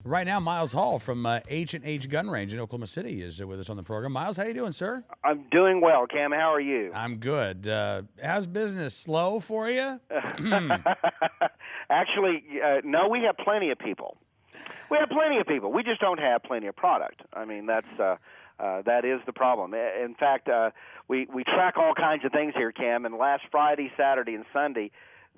Right now, Miles Hall from H&H Gun Range in Oklahoma City is with us on the program. Miles, how you doing, sir? I'm doing well, Cam. How are you? I'm good. How's business? Slow for you? Actually, no, we have plenty of people. We have plenty of people. We just don't have plenty of product. I mean, that is the problem. In fact, we track all kinds of things here, Cam, and last Friday, Saturday, and Sunday,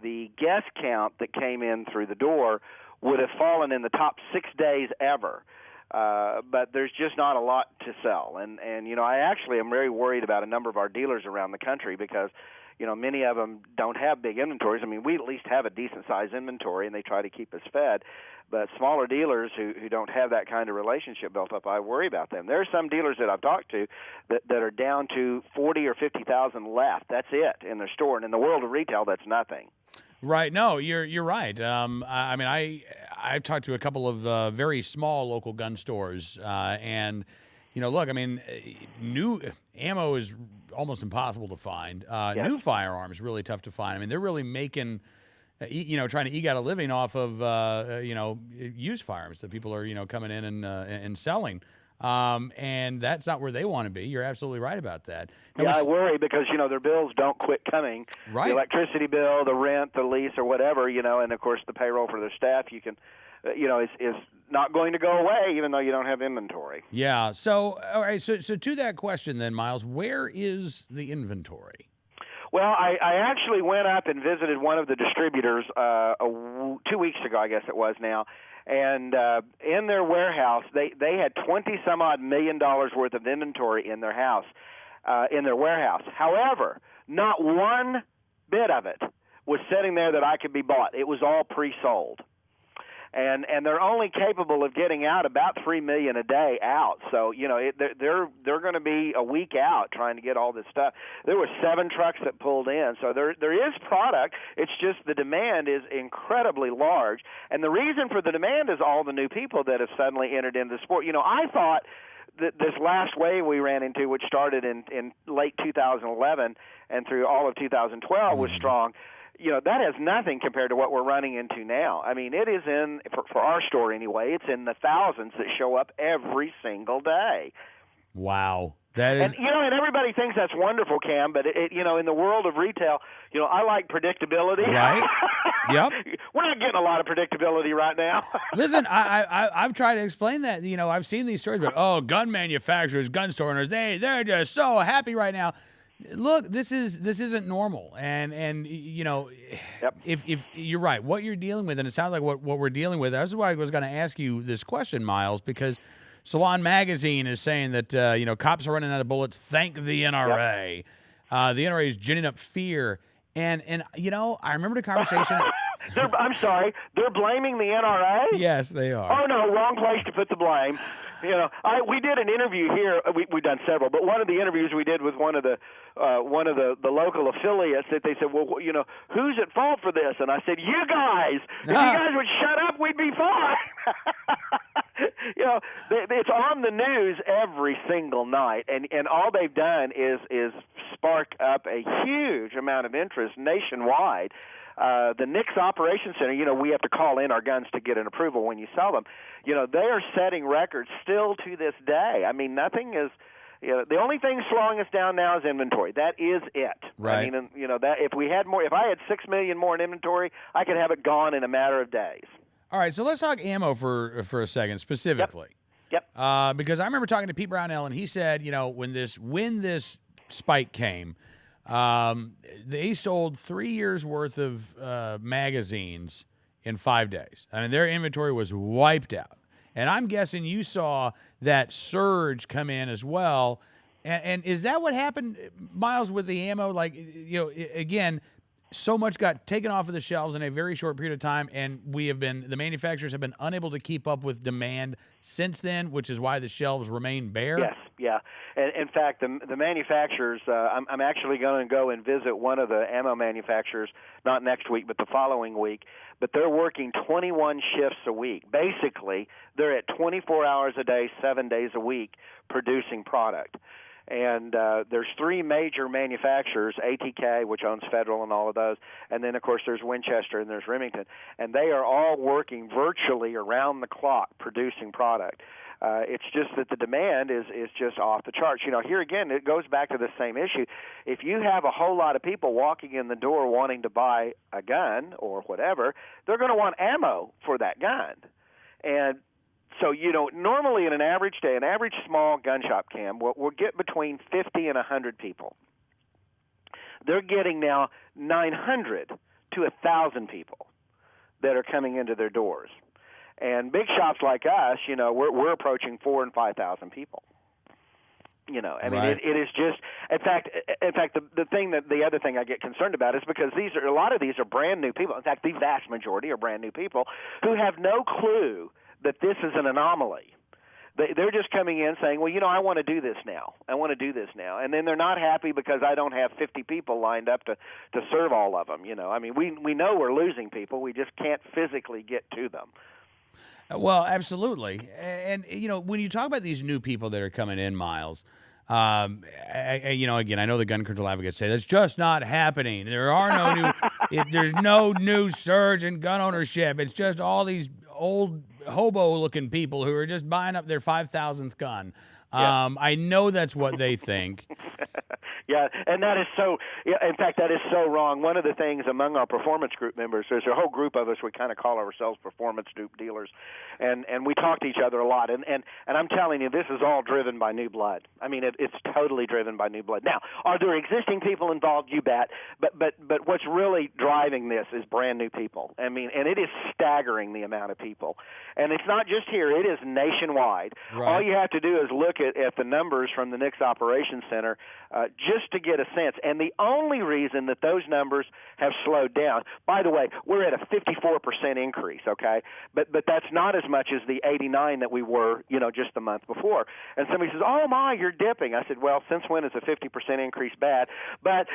the guest count that came in through the door would have fallen in the top 6 days ever. But there's just not a lot to sell. And I actually am very worried about a number of our dealers around the country because, many of them don't have big inventories. I mean, we at least have a decent-sized inventory, and they try to keep us fed. But smaller dealers who don't have that kind of relationship built up, I worry about them. There are some dealers that I've talked to that are down to 40 or 50,000 left. That's it in their store. And in the world of retail, that's nothing. Right. No, you're right. I mean, I've talked to a couple of very small local gun stores, and look, I mean, new ammo is almost impossible to find. Yes. New firearms really tough to find. I mean, they're really making, trying to eke out a living off of used firearms that people are coming in and selling. And that's not where they want to be. You're absolutely right about that. Now, I worry because, their bills don't quit coming. Right. The electricity bill, the rent, the lease, or whatever, and, of course, the payroll for their staff, you can, is not going to go away even though you don't have inventory. Yeah. So, all right. So to that question then, Miles, where is the inventory? Well, I actually went up and visited one of the distributors 2 weeks ago, I guess it was now. And in their warehouse, they had $20-some-odd million worth of inventory in their house, in their warehouse. However, not one bit of it was sitting there that I could be bought. It was all pre-sold. And they're only capable of getting out about $3 million a day out. So they're going to be a week out trying to get all this stuff. There were 7 trucks that pulled in, so there is product. It's just the demand is incredibly large, and the reason for the demand is all the new people that have suddenly entered into the sport. I thought that this last wave we ran into, which started in late 2011 and through all of 2012, was strong. That has nothing compared to what we're running into now. I mean, it is for our store anyway, it's in the thousands that show up every single day. Wow. That is... And everybody thinks that's wonderful, Cam, but, in the world of retail, I like predictability. Right. Yep. We're not getting a lot of predictability right now. Listen, I've tried to explain that. I've seen these stories about, gun manufacturers, gun store owners, they're just so happy right now. Look, this isn't normal, and Yep. if you're right, what you're dealing with, and it sounds like what we're dealing with. That's why I was going to ask you this question, Miles, because Salon Magazine is saying that cops are running out of bullets. Thank the NRA. Yep. The NRA is ginning up fear, and I remember the conversation. I'm sorry, they're blaming the NRA? Yes, they are. Oh, no, wrong place to put the blame. We did an interview here. We've done several, but one of the interviews we did with one of the local affiliates that they said, well, who's at fault for this? And I said, you guys. If you guys would shut up, we'd be fine. It's on the news every single night, and all they've done is spark up a huge amount of interest nationwide. The NICS Operations Center, we have to call in our guns to get an approval when you sell them. They are setting records still to this day. I mean, nothing is, the only thing slowing us down now is inventory. That is it. Right. I mean, that if I had 6 million more in inventory, I could have it gone in a matter of days. All right, so let's talk ammo for a second specifically. Yep. Because I remember talking to Pete Brownell, and he said, when this spike came, they sold 3 years worth of magazines in 5 days. I mean, their inventory was wiped out. And I'm guessing you saw that surge come in as well. And is that what happened, Miles, with the ammo? Like, again, so much got taken off of the shelves in a very short period of time, and the manufacturers have been unable to keep up with demand since then, which is why the shelves remain bare. Yes, yeah. And in fact, the manufacturers, I'm actually going to go and visit one of the ammo manufacturers, not next week, but the following week. But they're working 21 shifts a week. Basically, they're at 24 hours a day, 7 days a week, producing product. And there's three major manufacturers: ATK, which owns Federal and all of those, and then of course there's Winchester and there's Remington, and they are all working virtually around the clock producing product. It's just that the demand is just off the charts. Here again, it goes back to the same issue. If you have a whole lot of people walking in the door wanting to buy a gun or whatever, they're going to want ammo for that gun. And so, normally in an average day, an average small gun shop, Cam, we'll get between 50 and 100 people. They're getting now 900 to 1,000 people that are coming into their doors. And big shops like us, we're approaching 4,000 and 5,000 people. Right. It is just. In fact, the other thing I get concerned about is because a lot of these are brand new people. In fact, the vast majority are brand new people who have no clue that this is an anomaly. They're just coming in saying, well, I want to do this now. I want to do this now. And then they're not happy because I don't have 50 people lined up to serve all of them. We know we're losing people. We just can't physically get to them. Well, absolutely. And, when you talk about these new people that are coming in, Miles, again, I know the gun control advocates say that's just not happening. There are no new, there's no new surge in gun ownership. It's just all these old hobo-looking people who are just buying up their 5,000th gun. Yeah. I know that's what they think. Yeah, and that is so. In fact, that is so wrong. One of the things among our performance group members, there's a whole group of us. We kind of call ourselves performance dupe dealers, and we talk to each other a lot. And I'm telling you, this is all driven by new blood. I mean, it's totally driven by new blood. Now, are there existing people involved? You bet. But what's really driving this is brand new people. I mean, and it is staggering the amount of people. And it's not just here; it is nationwide. Right. All you have to do is look at the numbers from the NICS Operations Center just to get a sense. And the only reason that those numbers have slowed down, by the way, we're at a 54% increase, okay? But that's not as much as the 89 that we were, just the month before. And somebody says, oh, my, you're dipping. I said, well, since when is a 50% increase bad? But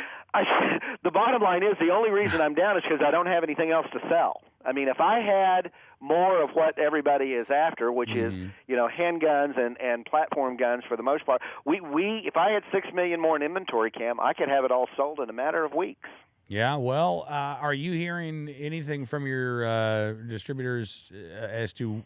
the bottom line is the only reason I'm down is because I don't have anything else to sell. I mean, if I had more of what everybody is after, which is, handguns and platform guns for the most part, if I had 6 million more in inventory, Cam, I could have it all sold in a matter of weeks. Yeah, well, are you hearing anything from your distributors as to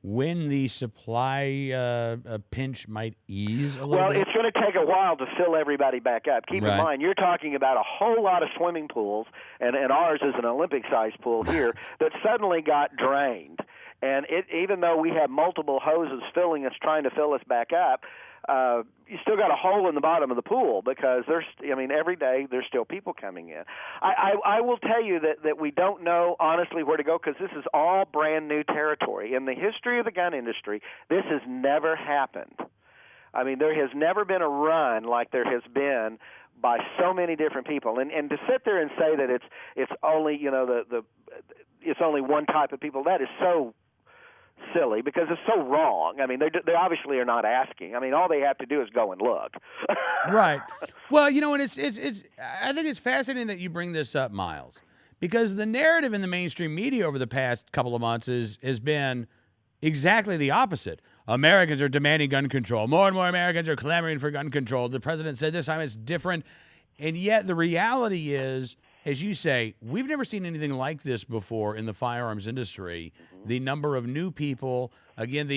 when the supply pinch might ease a little bit? Well, it's going to take a while to fill everybody back up. Keep in mind, you're talking about a whole lot of swimming pools, and ours is an Olympic-sized pool here, that suddenly got drained. And even though we have multiple hoses trying to fill us back up, you still got a hole in the bottom of the pool because every day there's still people coming in. I will tell you that we don't know honestly where to go because this is all brand new territory. In the history of the gun industry, this has never happened. I mean, there has never been a run like there has been by so many different people. And to sit there and say that it's only, it's only one type of people, that is so silly because it's so wrong. I mean, they obviously are not asking. I mean, all they have to do is go and look. Right. Well, and it's I think it's fascinating that you bring this up, Miles, because the narrative in the mainstream media over the past couple of months has been exactly the opposite. Americans are demanding gun control. More and more Americans are clamoring for gun control. The president said this time it's different. And yet the reality is, as you say, we've never seen anything like this before in the firearms industry. Mm-hmm. The number of new people, again,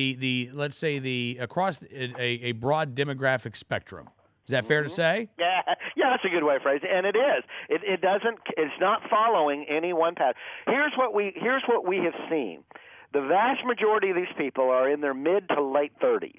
let's say across a broad demographic spectrum. Is that fair to say? Yeah, that's a good way of phrasing it. And it is. It's not following any one path. Here's what we have seen. The vast majority of these people are in their mid to late 30s.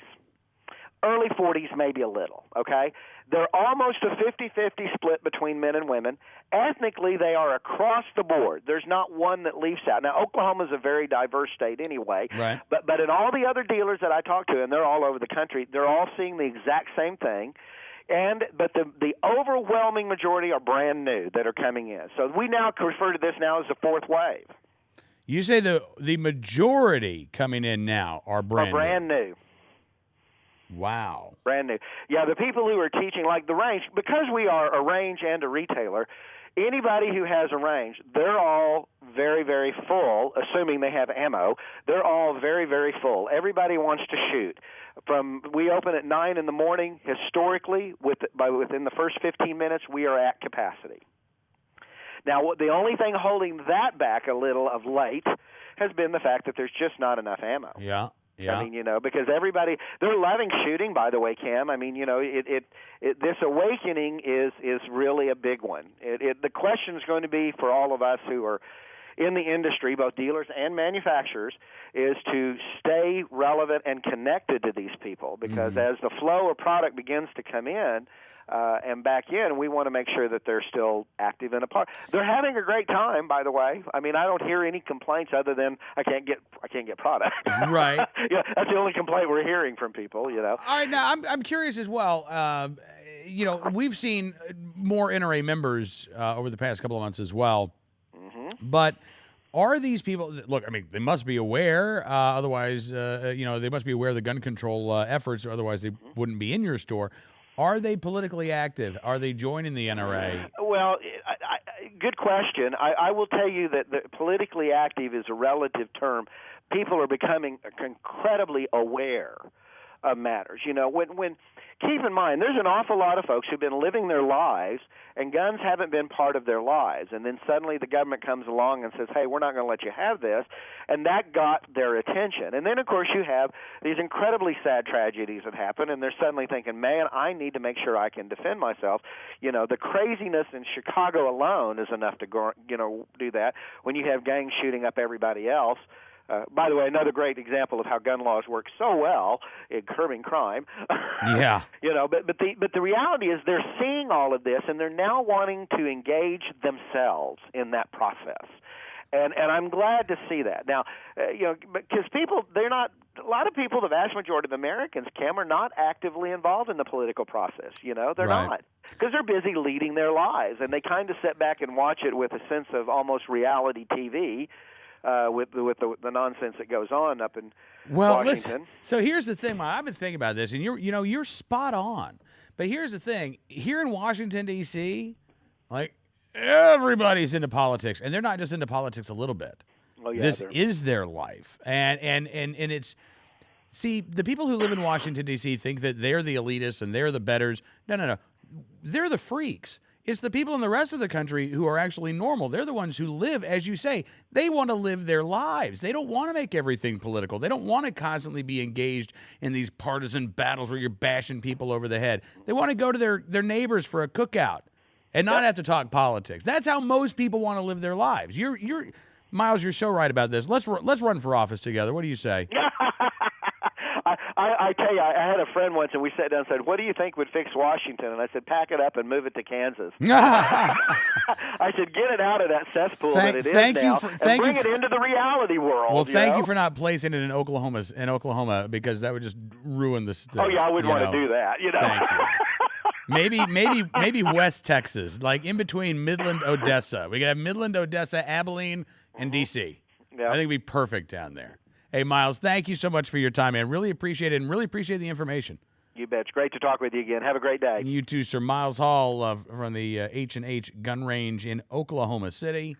Early 40s, maybe a little, okay? They're almost a 50-50 split between men and women. Ethnically, they are across the board. There's not one that leaves out. Now, Oklahoma is a very diverse state anyway. Right. But in all the other dealers that I talk to, and they're all over the country, they're all seeing the exact same thing. But the overwhelming majority are brand new that are coming in. So we now refer to this now as the fourth wave. You say the majority coming in now are brand new. Wow. Brand new. Yeah, the people who are teaching, like the range, because we are a range and a retailer, anybody who has a range, they're all very, very full, assuming they have ammo. They're all very, very full. Everybody wants to shoot. We open at 9 in the morning. Historically, within the first 15 minutes, we are at capacity. Now, the only thing holding that back a little of late has been the fact that there's just not enough ammo. Yeah. Yeah. I mean, because they're loving shooting, by the way, Cam. I mean, this awakening is really a big one. The question is going to be for all of us who are in the industry, both dealers and manufacturers, is to stay relevant and connected to these people, because as the flow of product begins to come in and back in, we want to make sure that they're still active and a part. They're having a great time, by the way. I mean, I don't hear any complaints other than I can't get product. Right. That's the only complaint we're hearing from people. All right. Now, I'm curious as well. We've seen more NRA members over the past couple of months as well. But are these people? Look, I mean, they must be aware. Otherwise, they must be aware of the gun control efforts. Or otherwise, they wouldn't be in your store. Are they politically active? Are they joining the NRA? Well, good question. I will tell you that politically active is a relative term. People are becoming incredibly aware of matters. When keep in mind, there's an awful lot of folks who've been living their lives, and guns haven't been part of their lives. And then suddenly the government comes along and says, hey, we're not going to let you have this. And that got their attention. And then, of course, you have these incredibly sad tragedies that happen, and they're suddenly thinking, man, I need to make sure I can defend myself. The craziness in Chicago alone is enough to do that. When you have gangs shooting up everybody else, by the way, another great example of how gun laws work so well in curbing crime. Yeah. But the reality is they're seeing all of this, and they're now wanting to engage themselves in that process. And I'm glad to see that. Now, because a lot of people, the vast majority of Americans, Cam, are not actively involved in the political process. They're not, because they're busy leading their lives, and they kind of sit back and watch it with a sense of almost reality TV. With the nonsense that goes on up in Washington. Listen, so here's the thing, I've been thinking about this, and you're spot on. But here's the thing: here in Washington D.C., like everybody's into politics, and they're not just into politics a little bit. Oh, yeah, this is their life, and it's. See, the people who live in Washington D.C. think that they're the elitists and they're the betters. No, they're the freaks. It's the people in the rest of the country who are actually normal. They're the ones who live, as you say, they want to live their lives. They don't want to make everything political. They don't want to constantly be engaged in these partisan battles where you're bashing people over the head. They want to go to their neighbors for a cookout and not have to talk politics. That's how most people want to live their lives. Miles, you're so right about this. Let's run for office together. What do you say? I tell you, I had a friend once, and we sat down and said, what do you think would fix Washington? And I said, pack it up and move it to Kansas. I said, get it out of that cesspool that it is now and bring it into the reality world. Well, thank you for not placing it in Oklahoma, because that would just ruin the state. Oh, yeah, I wouldn't want to do that. Thank you. Maybe West Texas, like in between Midland, Odessa. We could have Midland, Odessa, Abilene, and D.C. Yeah. I think it'd be perfect down there. Hey, Miles, thank you so much for your time, man. Really appreciate it, and really appreciate the information. You bet. It's great to talk with you again. Have a great day. You too, sir. Miles Hall from the H&H Gun Range in Oklahoma City.